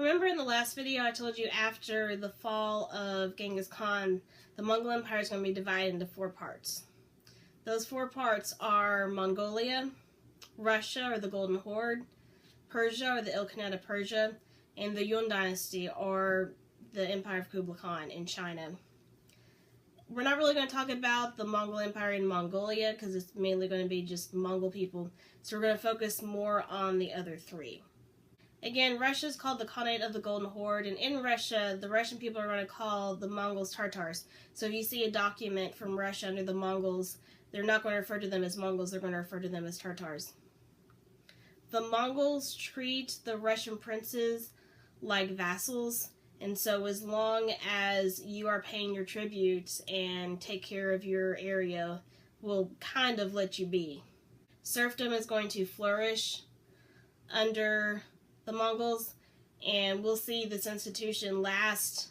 Remember in the last video I told you after the fall of Genghis Khan, the Mongol Empire is going to be divided into 4 parts. Those 4 parts are Mongolia, Russia or the Golden Horde, Persia or the Ilkhanate of Persia, and the Yuan Dynasty or the Empire of Kublai Khan in China. We're not really going to talk about the Mongol Empire in Mongolia because it's mainly going to be just Mongol people, so we're going to focus more on the other 3. Again, Russia is called the Khanate of the Golden Horde, and in Russia, the Russian people are going to call the Mongols Tartars. So if you see a document from Russia under the Mongols, they're not going to refer to them as Mongols, they're going to refer to them as Tartars. The Mongols treat the Russian princes like vassals, and so as long as you are paying your tributes and take care of your area, will kind of let you be. Serfdom is going to flourish under the Mongols, and we'll see this institution last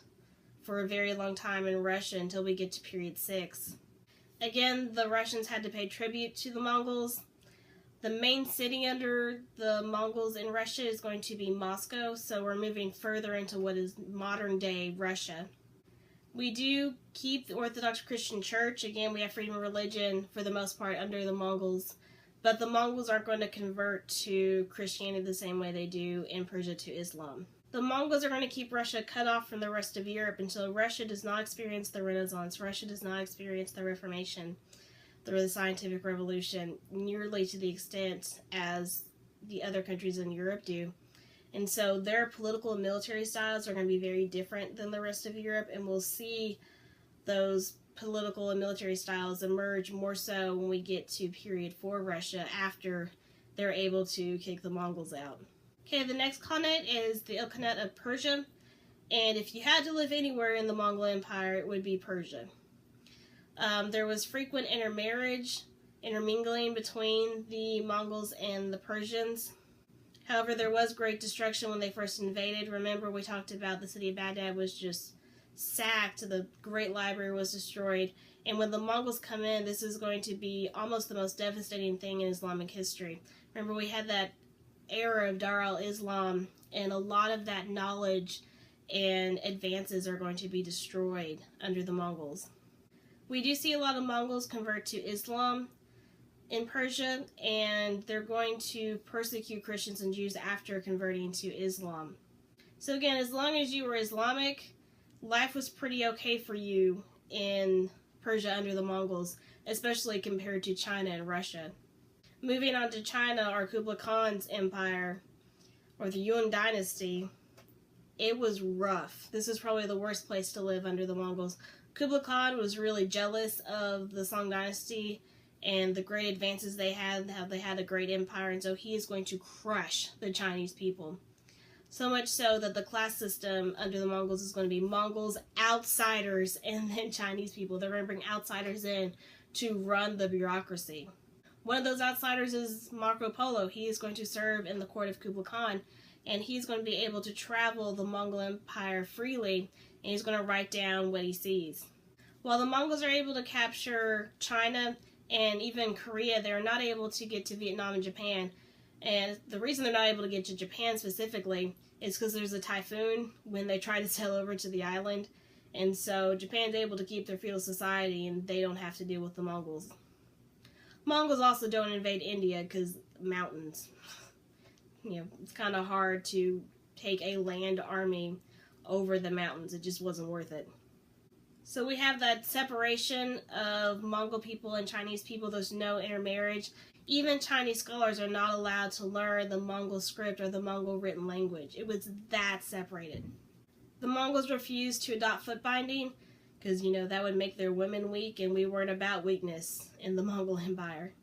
for a very long time in Russia until we get to period 6. Again, the Russians had to pay tribute to the Mongols. The main city under the Mongols in Russia is going to be Moscow, so we're moving further into what is modern-day Russia. We do keep the Orthodox Christian Church. Again, we have freedom of religion for the most part under the Mongols, but the Mongols aren't going to convert to Christianity the same way they do in Persia to Islam. The Mongols are going to keep Russia cut off from the rest of Europe until Russia does not experience the Renaissance, Russia does not experience the Reformation, the scientific revolution, nearly to the extent as the other countries in Europe do. And so their political and military styles are going to be very different than the rest of Europe, and we'll see those political and military styles emerge more so when we get to period 4 Russia after they're able to kick the Mongols out. Okay, the next Khanate is the Ilkhanate of Persia, and if you had to live anywhere in the Mongol Empire, it would be Persia. There was frequent intermingling between the Mongols and the Persians. However, there was great destruction when they first invaded. Remember, we talked about the city of Baghdad was just sacked, the great library was destroyed, and when the Mongols come in, this is going to be almost the most devastating thing in Islamic history. Remember, we had that era of Dar al-Islam, and a lot of that knowledge and advances are going to be destroyed under the Mongols. We do see a lot of Mongols convert to Islam in Persia, and they're going to persecute Christians and Jews after converting to Islam. So again, as long as you were Islamic, life was pretty okay for you in Persia under the Mongols, especially compared to China and Russia. Moving on to China, or Kublai Khan's empire, or the Yuan Dynasty, it was rough. This is probably the worst place to live under the Mongols. Kublai Khan was really jealous of the Song Dynasty and the great advances they had, how they had a great empire, and so he is going to crush the Chinese people. So much so that the class system under the Mongols is going to be Mongols, outsiders, and then Chinese people. They're going to bring outsiders in to run the bureaucracy. One of those outsiders is Marco Polo. He is going to serve in the court of Kublai Khan, and he's going to be able to travel the Mongol Empire freely, and he's going to write down what he sees. While the Mongols are able to capture China and even Korea, they're not able to get to Vietnam and Japan. And the reason they're not able to get to Japan specifically is because there's a typhoon when they try to sail over to the island. And so Japan's able to keep their feudal society, and they don't have to deal with the Mongols. Mongols also don't invade India because mountains. You know, it's kind of hard to take a land army over the mountains. It just wasn't worth it. So we have that separation of Mongol people and Chinese people. There's no intermarriage. Even Chinese scholars are not allowed to learn the Mongol script or the Mongol written language. It was that separated. The Mongols refused to adopt foot binding because, you know, that would make their women weak, and we weren't about weakness in the Mongol Empire.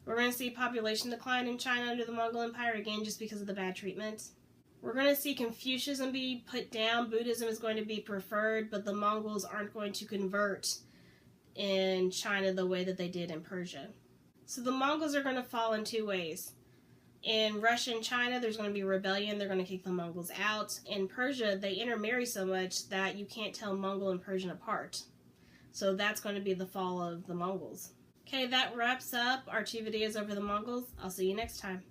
We're going to see population decline in China under the Mongol Empire, again, just because of the bad treatment. We're going to see Confucianism be put down. Buddhism is going to be preferred, but the Mongols aren't going to convert in China the way that they did in Persia. So the Mongols are going to fall in 2 ways. In Russia and China, there's going to be rebellion. They're going to kick the Mongols out. In Persia, they intermarry so much that you can't tell Mongol and Persian apart. So that's going to be the fall of the Mongols. Okay, that wraps up our 2 videos over the Mongols. I'll see you next time.